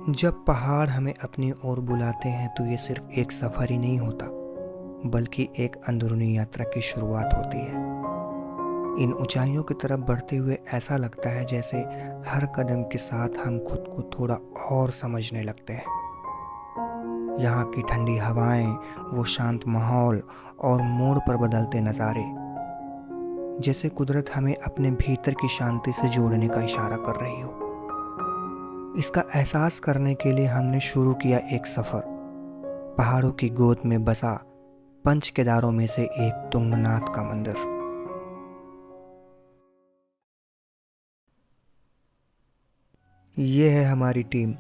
जब पहाड़ हमें अपनी ओर बुलाते हैं तो ये सिर्फ एक सफ़र ही नहीं होता, बल्कि एक अंदरूनी यात्रा की शुरुआत होती है। इन ऊंचाइयों की तरफ बढ़ते हुए ऐसा लगता है जैसे हर कदम के साथ हम खुद को थोड़ा और समझने लगते हैं। यहाँ की ठंडी हवाएं, वो शांत माहौल और मोड़ पर बदलते नज़ारे, जैसे कुदरत हमें अपने भीतर की शांति से जोड़ने का इशारा कर रही हो। इसका एहसास करने के लिए हमने शुरू किया एक सफ़र, पहाड़ों की गोद में बसा पंच केदारों में से एक तुंगनाथ का मंदिर। ये है हमारी टीम,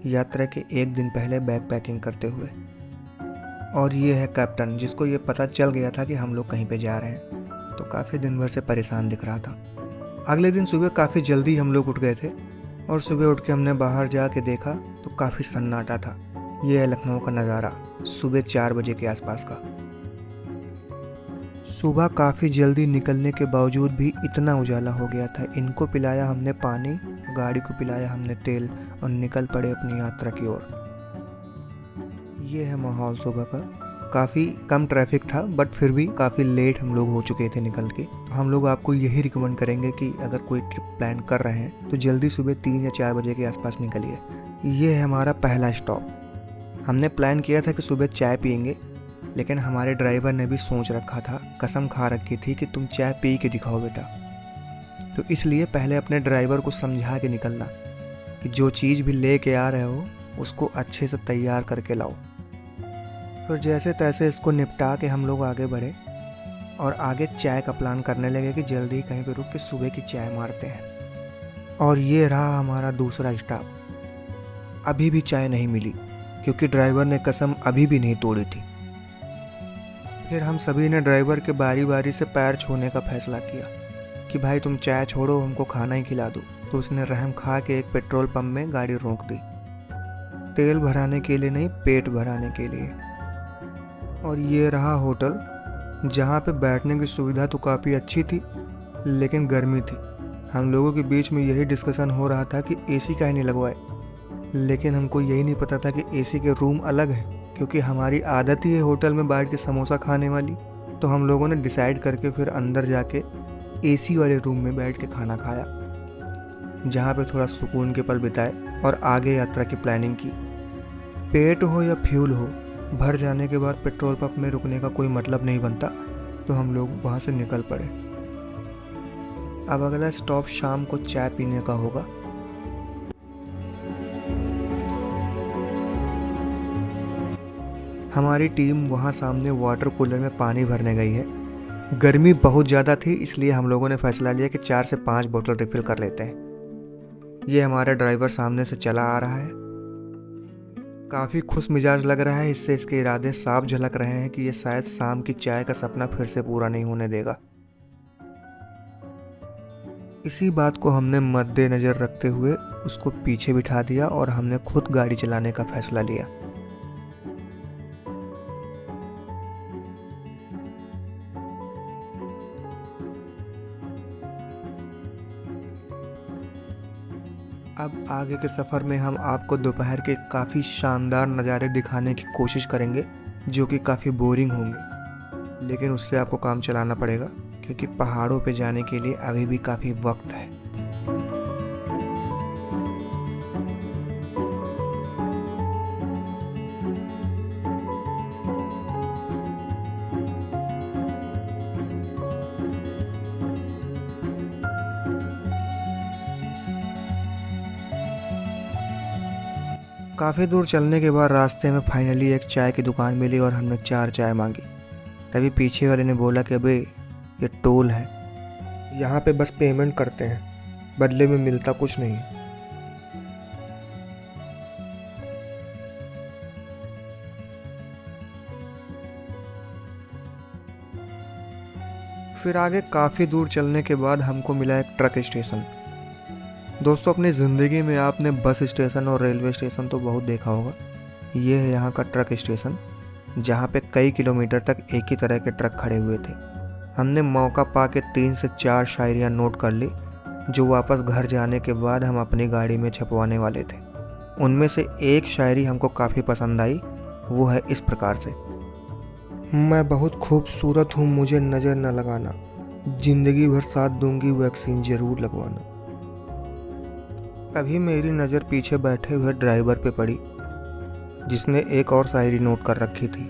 यात्रा के एक दिन पहले बैग पैकिंग करते हुए। और ये है कैप्टन, जिसको ये पता चल गया था कि हम लोग कहीं पे जा रहे हैं, तो काफ़ी दिन भर से परेशान दिख रहा था। अगले दिन सुबह काफ़ी जल्दी हम लोग उठ गए थे और सुबह उठ के हमने बाहर जाके देखा तो काफ़ी सन्नाटा था। ये है लखनऊ का नज़ारा सुबह 4 बजे के आसपास का। सुबह काफ़ी जल्दी निकलने के बावजूद भी इतना उजाला हो गया था। इनको पिलाया हमने पानी, गाड़ी को पिलाया हमने तेल और निकल पड़े अपनी यात्रा की ओर। ये है माहौल सुबह का। काफ़ी कम ट्रैफिक था, बट फिर भी काफ़ी लेट हम लोग हो चुके थे निकल के। तो हम लोग आपको यही रिकमेंड करेंगे कि अगर कोई ट्रिप प्लान कर रहे हैं तो जल्दी सुबह 3 या 4 बजे के आसपास निकलिए। ये है हमारा पहला स्टॉप। हमने प्लान किया था कि सुबह चाय पियेंगे, लेकिन हमारे ड्राइवर ने भी सोच रखा था, कसम खा रखी थी कि तुम चाय पी के दिखाओ बेटा। तो इसलिए पहले अपने ड्राइवर को समझा के निकलना कि जो चीज़ भी ले के आ रहे हो उसको अच्छे से तैयार करके लाओ। फिर जैसे तैसे इसको निपटा के हम लोग आगे बढ़े और आगे चाय का प्लान करने लगे कि जल्दी कहीं पे रुक के सुबह की चाय मारते हैं। और ये रहा हमारा दूसरा स्टॉप। अभी भी चाय नहीं मिली, क्योंकि ड्राइवर ने कसम अभी भी नहीं तोड़ी थी। फिर हम सभी ने ड्राइवर के बारी बारी से पैर छूने का फैसला किया कि भाई तुम चाय छोड़ो, हमको खाना ही खिला दो। तो उसने रहम खा के एक पेट्रोल पंप में गाड़ी रोक दी, तेल भराने के लिए नहीं, पेट भराने के लिए। और ये रहा होटल, जहाँ पे बैठने की सुविधा तो काफ़ी अच्छी थी, लेकिन गर्मी थी। हम लोगों के बीच में यही डिस्कशन हो रहा था कि एसी काहे नहीं लगवाए, लेकिन हमको यही नहीं पता था कि एसी के रूम अलग है, क्योंकि हमारी आदत ही है होटल में बैठ के समोसा खाने वाली। तो हम लोगों ने डिसाइड करके फिर अंदर जाके एसी वाले रूम में बैठ के खाना खाया, जहाँ पे थोड़ा सुकून के पल बिताए और आगे यात्रा की प्लानिंग की। पेट हो या फ्यूल हो, भर जाने के बाद पेट्रोल पंप में रुकने का कोई मतलब नहीं बनता। तो हम लोग वहाँ से निकल पड़े। अब अगला स्टॉप शाम को चाय पीने का होगा। हमारी टीम वहाँ सामने वाटर कूलर में पानी भरने गई है। गर्मी बहुत ज़्यादा थी, इसलिए हम लोगों ने फैसला लिया कि 4 से 5 बोतल रिफ़िल कर लेते हैं। ये हमारा ड्राइवर सामने से चला आ रहा है, काफ़ी खुश मिजाज लग रहा है। इससे इसके इरादे साफ झलक रहे हैं कि ये शायद शाम की चाय का सपना फिर से पूरा नहीं होने देगा। इसी बात को हमने मद्देनज़र रखते हुए उसको पीछे बिठा दिया और हमने खुद गाड़ी चलाने का फैसला लिया। अब आगे के सफ़र में हम आपको दोपहर के काफ़ी शानदार नज़ारे दिखाने की कोशिश करेंगे, जो कि काफ़ी बोरिंग होंगे, लेकिन उससे आपको काम चलाना पड़ेगा, क्योंकि पहाड़ों पे जाने के लिए अभी भी काफ़ी वक्त है। काफ़ी दूर चलने के बाद रास्ते में फाइनली एक चाय की दुकान मिली और हमने 4 चाय मांगी। तभी पीछे वाले ने बोला कि अबे ये टोल है, यहाँ पे बस पेमेंट करते हैं, बदले में मिलता कुछ नहीं। फिर आगे काफ़ी दूर चलने के बाद हमको मिला एक ट्रक स्टेशन। दोस्तों, अपनी ज़िंदगी में आपने बस स्टेशन और रेलवे स्टेशन तो बहुत देखा होगा। ये है यहाँ का ट्रक स्टेशन, जहाँ पे कई किलोमीटर तक एक ही तरह के ट्रक खड़े हुए थे। हमने मौका पा के 3 से 4 शायरियाँ नोट कर ली, जो वापस घर जाने के बाद हम अपनी गाड़ी में छपवाने वाले थे। उनमें से एक शायरी हमको काफ़ी पसंद आई, वो है इस प्रकार से। मैं बहुत खूबसूरत हूँ, मुझे नज़र न लगाना, ज़िंदगी भर साथ दूंगी, वैक्सीन ज़रूर लगवाना। तभी मेरी नज़र पीछे बैठे हुए ड्राइवर पे पड़ी, जिसने एक और शायरी नोट कर रखी थी।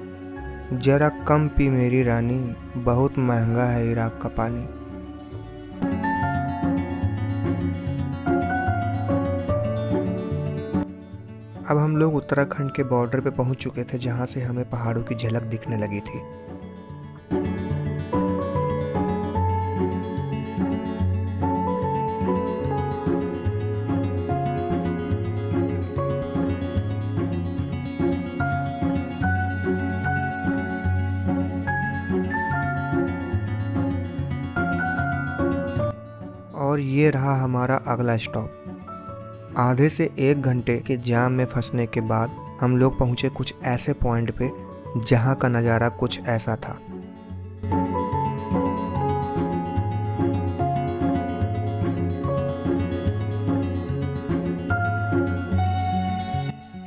जरा कम पी मेरी रानी, बहुत महंगा है इराक का पानी। अब हम लोग उत्तराखंड के बॉर्डर पे पहुंच चुके थे, जहां से हमें पहाड़ों की झलक दिखने लगी थी। और ये रहा हमारा अगला स्टॉप। आधे से 1 घंटे के जाम में फंसने के बाद हम लोग पहुंचे कुछ ऐसे पॉइंट पे जहां का नज़ारा कुछ ऐसा था।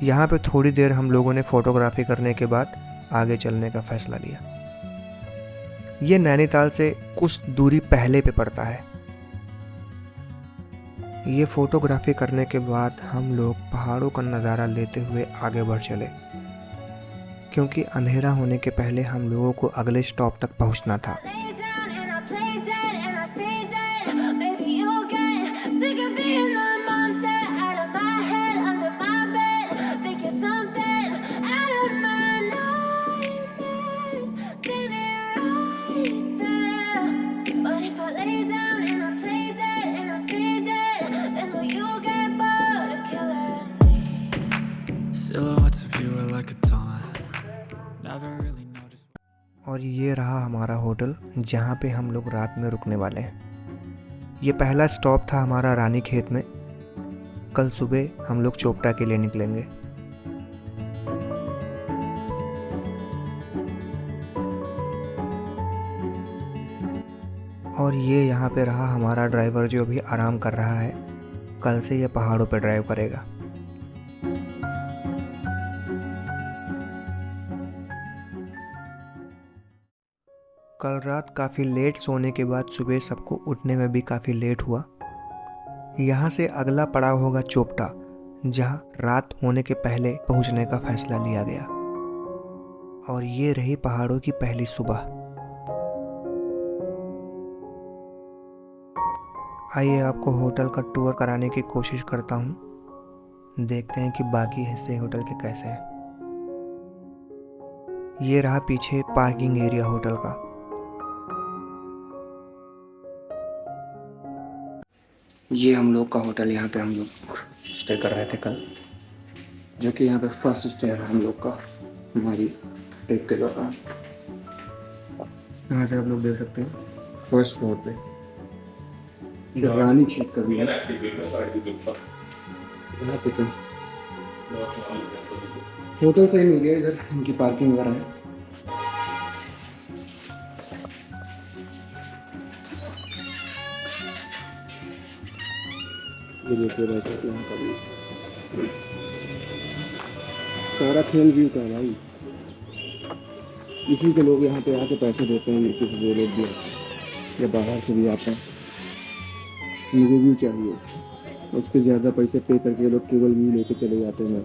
यहाँ पे थोड़ी देर हम लोगों ने फोटोग्राफी करने के बाद आगे चलने का फैसला लिया। ये नैनीताल से कुछ दूरी पहले पे पड़ता है। ये फोटोग्राफी करने के बाद हम लोग पहाड़ों का नज़ारा लेते हुए आगे बढ़ चले, क्योंकि अंधेरा होने के पहले हम लोगों को अगले स्टॉप तक पहुंचना था। और ये रहा हमारा होटल, जहाँ पे हम लोग रात में रुकने वाले हैं। ये पहला स्टॉप था हमारा रानीखेत में। कल सुबह हम लोग चोपटा के लिए निकलेंगे। और ये यहाँ पे रहा हमारा ड्राइवर, जो अभी आराम कर रहा है। कल से ये पहाड़ों पे ड्राइव करेगा। कल रात काफ़ी लेट सोने के बाद सुबह सबको उठने में भी काफ़ी लेट हुआ। यहाँ से अगला पड़ाव होगा चोपटा, जहाँ रात होने के पहले पहुँचने का फैसला लिया गया। और ये रही पहाड़ों की पहली सुबह। आइए आपको होटल का टूर कराने की कोशिश करता हूँ। देखते हैं कि बाकी हिस्से होटल के कैसे हैं। ये रहा पीछे पार्किंग एरिया होटल का। ये हम लोग का होटल, यहाँ पे हम लोग स्टे कर रहे थे कल, जो कि यहाँ पे फर्स्ट स्टे है हम लोग का हमारी ट्रिप के दौरान। यहाँ से आप लोग देख सकते हैं फर्स्ट फ्लोर पे रानीखेत का भी है। यहाँ पे होटल से ही मिल गया, इधर इनकी पार्किंग वगैरह है। ये देखिए भाई साहब, यहाँ का भी सारा खेल व्यू का है भाई। इसी के लोग यहाँ पे आके पैसे देते हैं, यूपी से जो लोग भी आते हैं या बाहर से भी आते हैं। मुझे व्यू चाहिए, उसके ज़्यादा पैसे पे करके लोग केवल व्यू लेके चले जाते हैं।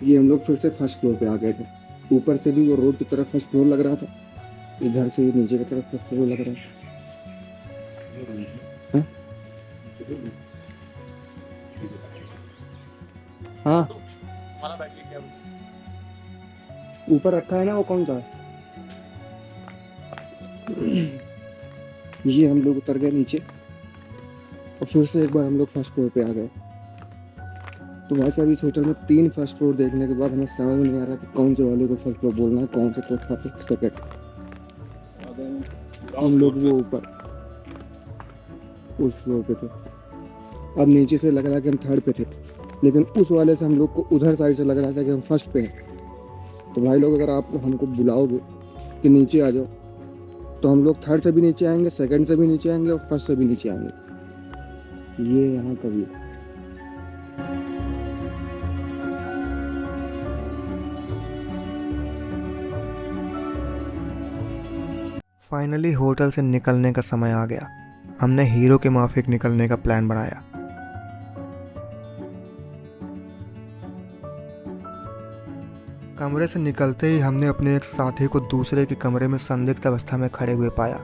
ये हम लोग फिर से फर्स्ट फ्लोर पे आ गए थे। ऊपर से भी वो रोड की तरफ फर्स्ट फ्लोर लग रहा था, इधर से नीचे की तरफ फर्स्ट फ्लोर लग रहा है। हाँ, ऊपर रखा है ना, वो कौन सा है? ये हम लोग उतर गए नीचे और फिर से एक बार हम लोग फर्स्ट फ्लोर पे आ गए। तो वैसे अभी इस होटल में 3 फर्स्ट फ्लोर देखने के बाद हमें समझ नहीं आ रहा कि कौन से वाले को फर्स्ट फ्लोर बोलना है, कौन से को सेकंड। हम लोग वो ऊपर उस फ्लोर पे थे, अब नीचे से लग रहा है कि हम थर्ड पे थे। लेकिन उस वाले से हम लोग को उधर साइड से लग रहा था कि हम फर्स्ट पे हैं। तो भाई लोग अगर आप हमको बुलाओगे कि नीचे आ जाओ, तो हम लोग थर्ड से भी नीचे आएंगे, सेकंड से भी नीचे आएंगे और फर्स्ट से भी नीचे आएंगे। ये यहाँ का व्यू। फाइनली होटल से निकलने का समय आ गया। हमने हीरो के माफिक निकलने का प्लान बनाया। कमरे से निकलते ही हमने अपने एक साथी को दूसरे के कमरे में संदिग्ध अवस्था में खड़े हुए पाया,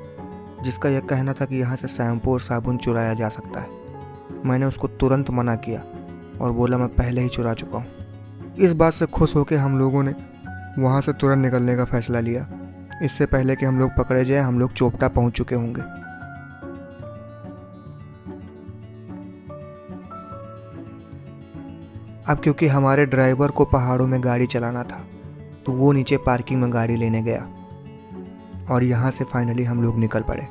जिसका यह कहना था कि यहाँ से शैम्पू और साबुन चुराया जा सकता है। मैंने उसको तुरंत मना किया और बोला मैं पहले ही चुरा चुका हूँ। इस बात से खुश होकर हम लोगों ने वहाँ से तुरंत निकलने का फैसला लिया। इससे पहले कि हम लोग पकड़े जाए, हम लोग चोपटा पहुँच चुके होंगे। अब क्योंकि हमारे ड्राइवर को पहाड़ों में गाड़ी चलाना था, तो वो नीचे पार्किंग में गाड़ी लेने गया और यहाँ से फाइनली हम लोग निकल पड़े।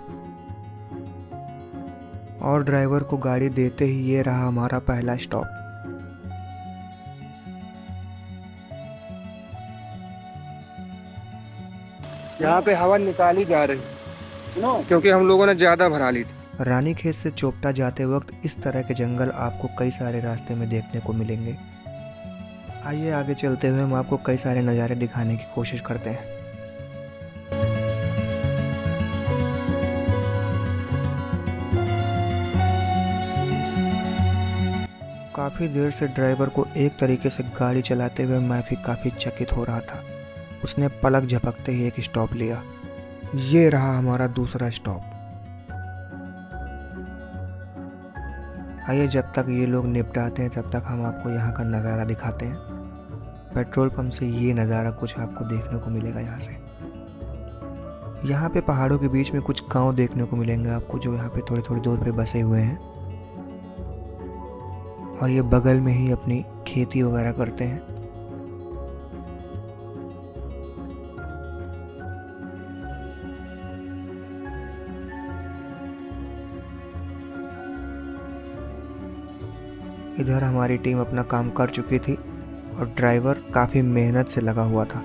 और ड्राइवर को गाड़ी देते ही ये रहा हमारा पहला स्टॉप। यहाँ पे हवा निकाली जा रही है क्योंकि हम लोगों ने ज़्यादा भरा ली थी। रानीखेत से चोपटा जाते वक्त इस तरह के जंगल आपको कई सारे रास्ते में देखने को मिलेंगे। आइए आगे चलते हुए हम आपको कई सारे नज़ारे दिखाने की कोशिश करते हैं। काफ़ी देर से ड्राइवर को एक तरीके से गाड़ी चलाते हुए मैं भी काफ़ी चकित हो रहा था। उसने पलक झपकते ही एक स्टॉप लिया। ये रहा हमारा दूसरा स्टॉप। आइए जब तक ये लोग निपटाते हैं तब तक हम आपको यहाँ का नज़ारा दिखाते हैं। पेट्रोल पंप से ये नज़ारा कुछ आपको देखने को मिलेगा। यहाँ पे पहाड़ों के बीच में कुछ गांव देखने को मिलेंगे आपको, जो यहाँ पे थोड़ी थोड़ी दूर पे बसे हुए हैं और ये बगल में ही अपनी खेती वगैरह करते हैं। इधर हमारी टीम अपना काम कर चुकी थी और ड्राइवर काफ़ी मेहनत से लगा हुआ था।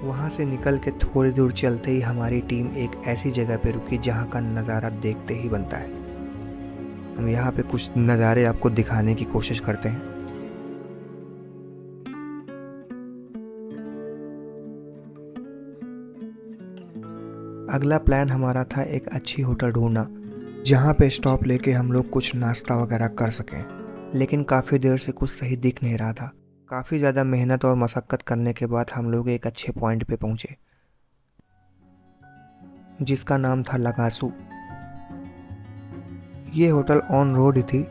वहाँ से निकल के थोड़ी दूर चलते ही हमारी टीम एक ऐसी जगह पे रुकी जहाँ का नज़ारा देखते ही बनता है। हम यहाँ पे कुछ नज़ारे आपको दिखाने की कोशिश करते हैं। अगला प्लान हमारा था एक अच्छी होटल ढूंढना, जहाँ पे स्टॉप लेके हम लोग कुछ नाश्ता वगैरह कर सकें। लेकिन काफ़ी देर से कुछ सही दिख नहीं रहा था। काफ़ी ज़्यादा मेहनत और मशक्क़त करने के बाद हम लोग एक अच्छे पॉइंट पे पहुँचे, जिसका नाम था लगासू। ये होटल ऑन रोड ही थी,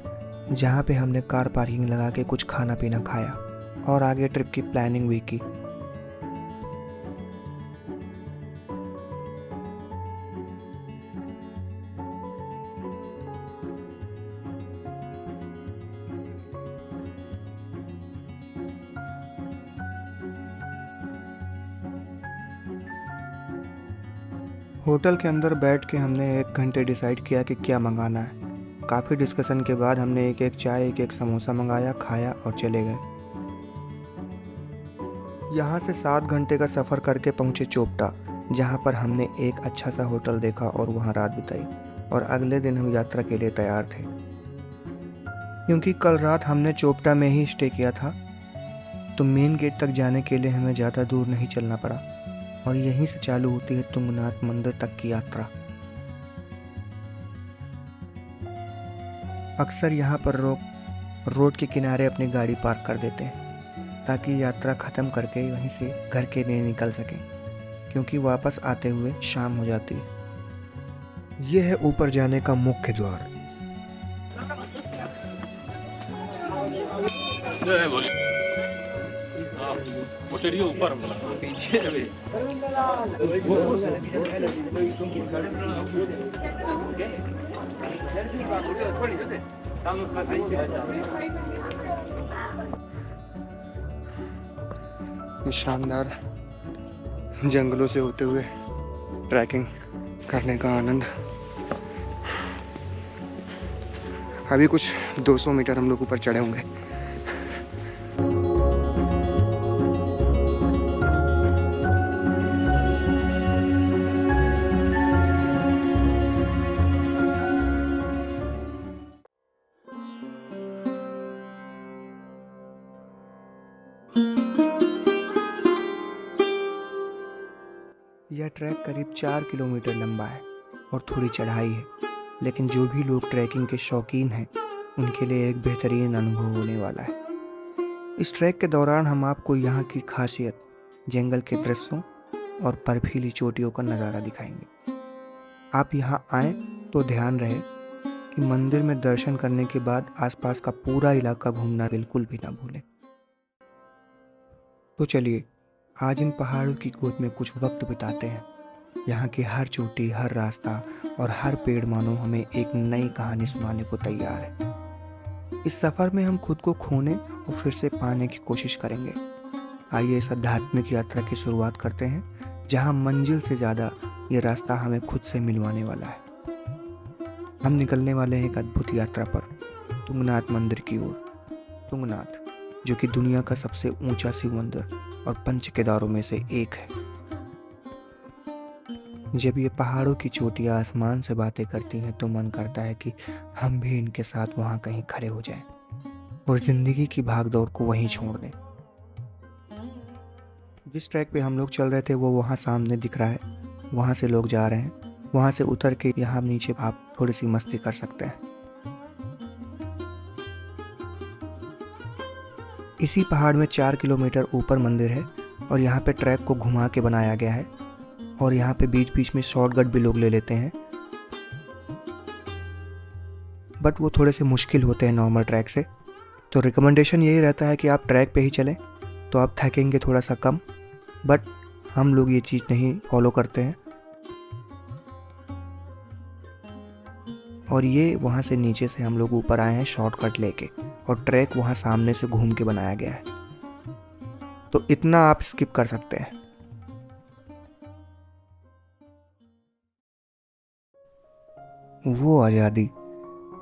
जहाँ पे हमने कार पार्किंग लगा के कुछ खाना पीना खाया और आगे ट्रिप की प्लानिंग भी की। होटल के अंदर बैठ के हमने 1 घंटे डिसाइड किया कि क्या मंगाना है। काफ़ी डिस्कशन के बाद हमने एक एक चाय, एक एक समोसा मंगाया, खाया और चले गए। यहाँ से 7 घंटे का सफ़र करके पहुँचे चोपटा, जहाँ पर हमने एक अच्छा सा होटल देखा और वहाँ रात बिताई। और अगले दिन हम यात्रा के लिए तैयार थे, क्योंकि कल रात हमने चोपटा में ही स्टे किया था, तो मेन गेट तक जाने के लिए हमें ज़्यादा दूर नहीं चलना पड़ा और यहीं से चालू होती है तुंगनाथ मंदिर तक की यात्रा। अक्सर यहाँ पर रोड के किनारे अपनी गाड़ी पार्क कर देते हैं ताकि यात्रा ख़त्म करके वहीं से घर के लिए निकल सकें, क्योंकि वापस आते हुए शाम हो जाती है। यह है ऊपर जाने का मुख्य द्वार। शानदार जंगलों से होते हुए ट्रैकिंग करने का आनंद अभी कुछ 200 मीटर हम लोग ऊपर चढ़े होंगे। यह ट्रैक करीब 4 किलोमीटर लंबा है और थोड़ी चढ़ाई है, लेकिन जो भी लोग ट्रैकिंग के शौकीन हैं उनके लिए एक बेहतरीन अनुभव होने वाला है। इस ट्रैक के दौरान हम आपको यहाँ की खासियत, जंगल के दृश्यों और बर्फीली चोटियों का नज़ारा दिखाएंगे। आप यहाँ आएँ तो ध्यान रहे कि मंदिर में दर्शन करने के बाद आसपास का पूरा इलाका घूमना बिल्कुल भी ना भूलें। तो चलिए आज इन पहाड़ों की गोद में कुछ वक्त बिताते हैं। यहाँ की हर चोटी, हर रास्ता और हर पेड़ मानो हमें एक नई कहानी सुनाने को तैयार है। इस सफ़र में हम खुद को खोने और फिर से पाने की कोशिश करेंगे। आइए इस आध्यात्मिक यात्रा की शुरुआत करते हैं, जहाँ मंजिल से ज़्यादा ये रास्ता हमें खुद से मिलवाने वाला है। हम निकलने वाले हैं एक अद्भुत यात्रा पर, तुंगनाथ मंदिर की ओर। तुंगनाथ, जो कि दुनिया का सबसे ऊंचा शिव मंदिर और पंच केदारों में से एक है। जब ये पहाड़ों की चोटियां आसमान से बातें करती हैं तो मन करता है कि हम भी इनके साथ वहां कहीं खड़े हो जाएं और जिंदगी की भागदौड़ को वहीं छोड़ दें। जिस ट्रैक पे हम लोग चल रहे थे वो वहां सामने दिख रहा है, वहां से लोग जा रहे हैं। वहां से उतर के यहाँ नीचे आप थोड़ी सी मस्ती कर सकते हैं। इसी पहाड़ में 4 किलोमीटर ऊपर मंदिर है और यहाँ पे ट्रैक को घुमा के बनाया गया है और यहाँ पे बीच बीच में शॉर्टकट भी लोग ले लेते हैं, बट वो थोड़े से मुश्किल होते हैं नॉर्मल ट्रैक से। तो रिकमेंडेशन यही रहता है कि आप ट्रैक पे ही चलें, तो आप थकेंगे थोड़ा सा कम, बट हम लोग ये चीज़ नहीं फॉलो करते हैं। और ये वहाँ से नीचे से हम लोग ऊपर आए हैं शॉर्टकट लेके, और ट्रैक वहाँ सामने से घूम के बनाया गया है, तो इतना आप स्किप कर सकते हैं। वो आज़ादी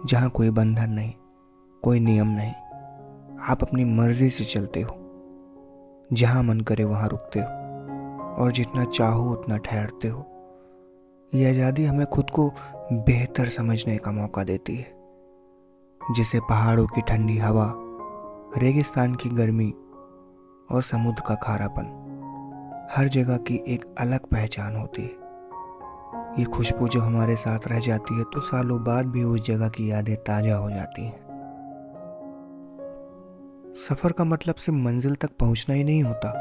जहाँ कोई बंधन नहीं, कोई नियम नहीं, आप अपनी मर्जी से चलते हो, जहाँ मन करे वहाँ रुकते हो और जितना चाहो उतना ठहरते हो। ये आज़ादी हमें खुद को बेहतर समझने का मौका देती है, जिसे पहाड़ों की ठंडी हवा, रेगिस्तान की गर्मी और समुद्र का खारापन, हर जगह की एक अलग पहचान होती है। ये खुशबू जो हमारे साथ रह जाती है तो सालों बाद भी उस जगह की यादें ताजा हो जाती हैं। सफर का मतलब सिर्फ मंजिल तक पहुंचना ही नहीं होता,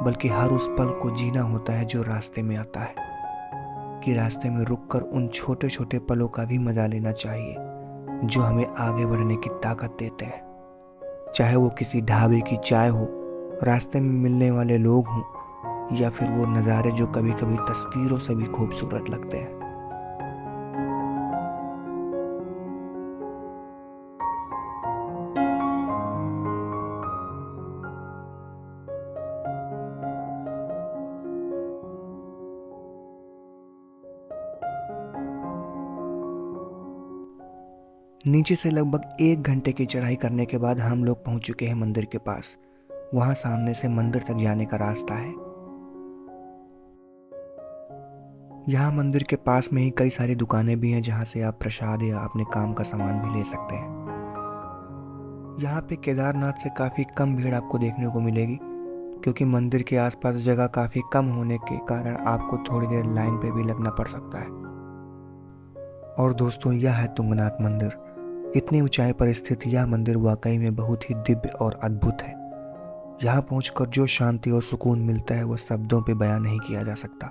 बल्कि हर उस पल को जीना होता है जो रास्ते में आता है। कि रास्ते में रुककर उन छोटे छोटे पलों का भी मजा लेना चाहिए जो हमें आगे बढ़ने की ताकत देते हैं। चाहे वो किसी ढाबे की चाय हो, रास्ते में मिलने वाले लोग हों, या फिर वो नज़ारे जो कभी कभी तस्वीरों से भी खूबसूरत लगते हैं। नीचे से लगभग 1 घंटे की चढ़ाई करने के बाद हम लोग पहुंच चुके हैं मंदिर के पास। वहां सामने से मंदिर तक जाने का रास्ता है। यहाँ मंदिर के पास में ही कई सारी दुकानें भी हैं जहाँ से आप प्रसाद या अपने काम का सामान भी ले सकते हैं। यहाँ पे केदारनाथ से काफ़ी कम भीड़ आपको देखने को मिलेगी, क्योंकि मंदिर के आसपास जगह काफ़ी कम होने के कारण आपको थोड़ी देर लाइन पे भी लगना पड़ सकता है। और दोस्तों, यह है तुंगनाथ मंदिर। इतनी ऊंचाई पर स्थित यह मंदिर वाकई में बहुत ही दिव्य और अद्भुत है। यहाँ पहुंचकर जो शांति और सुकून मिलता है वो शब्दों पे बयान नहीं किया जा सकता।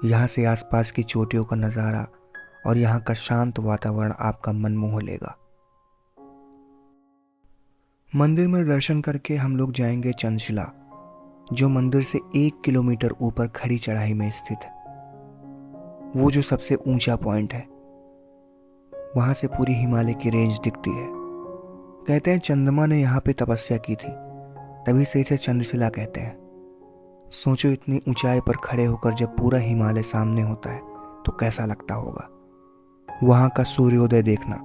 यहाँ से आसपास की चोटियों का नज़ारा और यहाँ का शांत वातावरण आपका मन मोह लेगा। मंदिर में दर्शन करके हम लोग जाएंगे चंदशिला, जो मंदिर से 1 किलोमीटर ऊपर खड़ी चढ़ाई में स्थित है। वो जो सबसे ऊंचा पॉइंट है, वहां से पूरी हिमालय की रेंज दिखती है। कहते हैं चंद्रमा ने यहाँ पे तपस्या की थी, तभी से इसे चंद्रशिला कहते हैं। सोचो, इतनी ऊंचाई पर खड़े होकर जब पूरा हिमालय सामने होता है तो कैसा लगता होगा। वहां का सूर्योदय देखना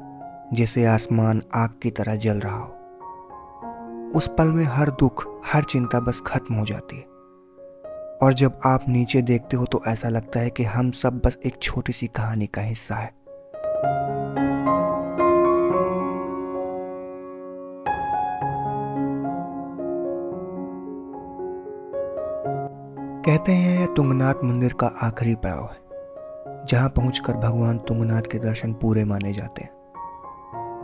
जैसे आसमान आग की तरह जल रहा हो। उस पल में हर दुख, हर चिंता बस खत्म हो जाती है। और जब आप नीचे देखते हो तो ऐसा लगता है कि हम सब बस एक छोटी सी कहानी का हिस्सा है। कहते हैं यह तुंगनाथ मंदिर का आखिरी पड़ाव है, जहां पहुंचकर भगवान तुंगनाथ के दर्शन पूरे माने जाते हैं।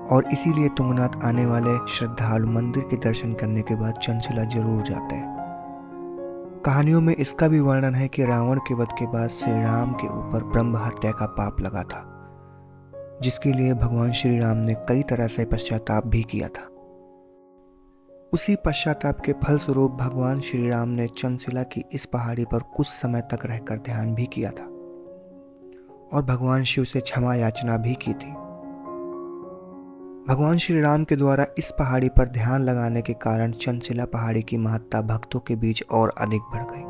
और इसीलिए तुंगनाथ आने वाले श्रद्धालु मंदिर के दर्शन करने के बाद चंचला जरूर जाते हैं। कहानियों में इसका भी वर्णन है कि रावण के वध के बाद श्री राम के ऊपर ब्रह्म हत्या का पाप लगा था, जिसके लिए भगवान श्री राम ने कई तरह से पश्चाताप भी किया था। उसी पश्चाताप के फलस्वरूप भगवान श्री राम ने चंचला की इस पहाड़ी पर कुछ समय तक रहकर ध्यान भी किया था और भगवान शिव से क्षमा याचना भी की थी। भगवान श्री राम के द्वारा इस पहाड़ी पर ध्यान लगाने के कारण चंचला पहाड़ी की महत्ता भक्तों के बीच और अधिक बढ़ गई।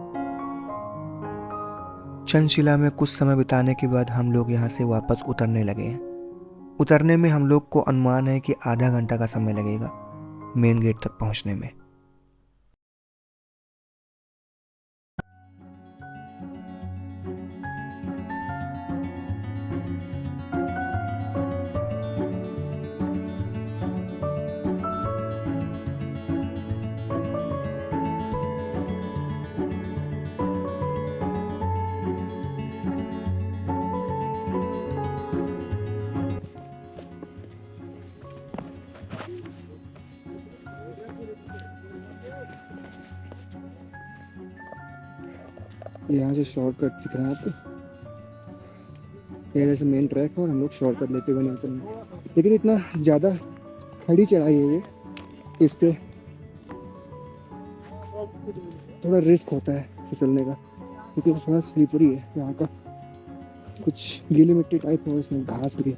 चंचला में कुछ समय बिताने के बाद हम लोग यहाँ से वापस उतरने लगे हैं। उतरने में हम लोग को अनुमान है कि आधा घंटा का समय लगेगा मेन गेट तक पहुंचने में। यहाँ से शॉर्टकट दिख रहा है आपको। ये जैसे मेन ट्रैक है और हम लोग शॉर्टकट लेते हुए निकलेंगे, लेकिन इतना ज़्यादा खड़ी चढ़ाई है ये, इस पे थोड़ा रिस्क होता है फिसलने का, क्योंकि थोड़ा स्लिपरी है यहाँ का, कुछ गीली मिट्टी टाइप है, इसमें घास भी है।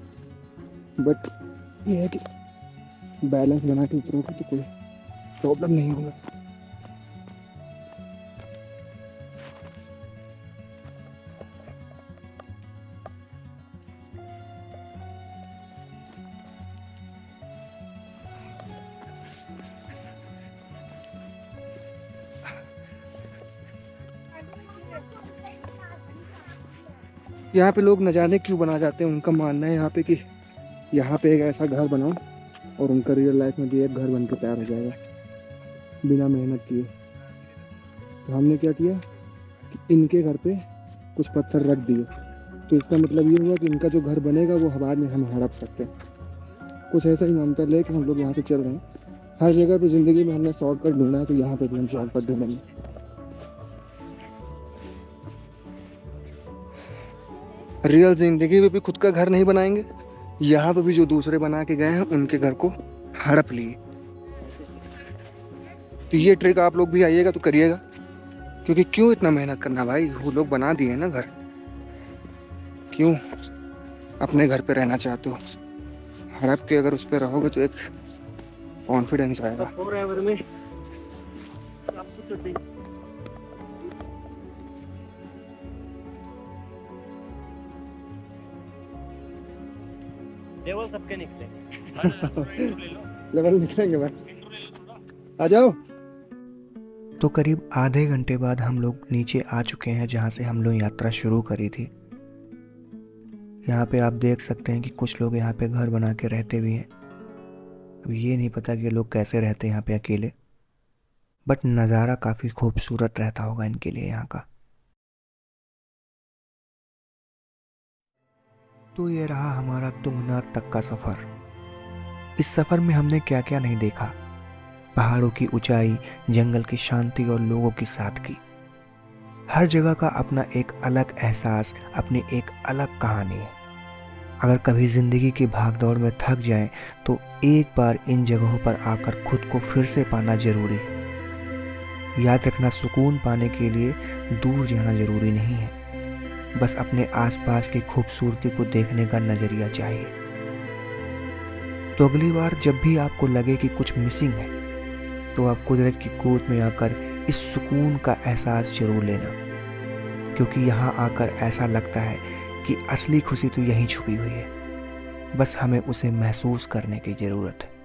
बट ये है कि बैलेंस बना के उतरोगे तो कोई प्रॉब्लम नहीं होगा। यहाँ पे लोग न जाने क्यों बना जाते हैं, उनका मानना है यहाँ पे कि यहाँ पे एक ऐसा घर बनाओ और उनका रियल लाइफ में भी एक घर बन के तैयार हो जाएगा बिना मेहनत किए। तो हमने क्या किया कि इनके घर पे कुछ पत्थर रख दिए, तो इसका मतलब ये हुआ कि इनका जो घर बनेगा वो हवा में हम हड़प सकते हैं। कुछ ऐसा ही मानकर ले कि हम लोग यहाँ से चल रहे हैं। हर जगह पे ज़िंदगी में हमने शॉर्टकट ढूंढा है, तो यहाँ पे भी हम शॉर्टकट ढूंढेंगे। रियल जिंदगी में भी खुद का घर नहीं बनाएंगे, यहाँ पे भी जो दूसरे बना के गए हैं उनके घर को हड़प लिए। तो ये ट्रिक आप लोग भी आइएगा तो करिएगा, क्योंकि क्यों इतना मेहनत करना भाई, वो लोग बना दिए ना घर, क्यों अपने घर पे रहना चाहते हो। हड़प के अगर उस पर रहोगे तो एक कॉन्फिडेंस आएगा। लेवल सबके निकले। लेवल निकलेंगे भाई, आ जाओ। तो करीब आधे घंटे बाद हम लोग नीचे आ चुके हैं जहाँ से हम लोग यात्रा शुरू करी थी। यहाँ पे आप देख सकते हैं कि कुछ लोग यहाँ पे घर बना के रहते भी हैं। अब ये नहीं पता कि लोग कैसे रहते हैं यहाँ पे अकेले, बट नज़ारा काफ़ी खूबसूरत रहता होगा इनके लिए यहाँ का। तो ये रहा हमारा तुंगनाथ तक का सफ़र। इस सफ़र में हमने क्या क्या नहीं देखा, पहाड़ों की ऊंचाई, जंगल की शांति और लोगों की सादगी। हर जगह का अपना एक अलग एहसास, अपनी एक अलग कहानी है। अगर कभी ज़िंदगी की भागदौड़ में थक जाएं तो एक बार इन जगहों पर आकर खुद को फिर से पाना जरूरी है। याद रखना, सुकून पाने के लिए दूर जाना जरूरी नहीं है, बस अपने आसपास की खूबसूरती को देखने का नज़रिया चाहिए। तो अगली बार जब भी आपको लगे कि कुछ मिसिंग है, तो आप कुदरत की गोद में आकर इस सुकून का एहसास जरूर लेना, क्योंकि यहाँ आकर ऐसा लगता है कि असली खुशी तो यहीं छुपी हुई है। बस हमें उसे महसूस करने की ज़रूरत है।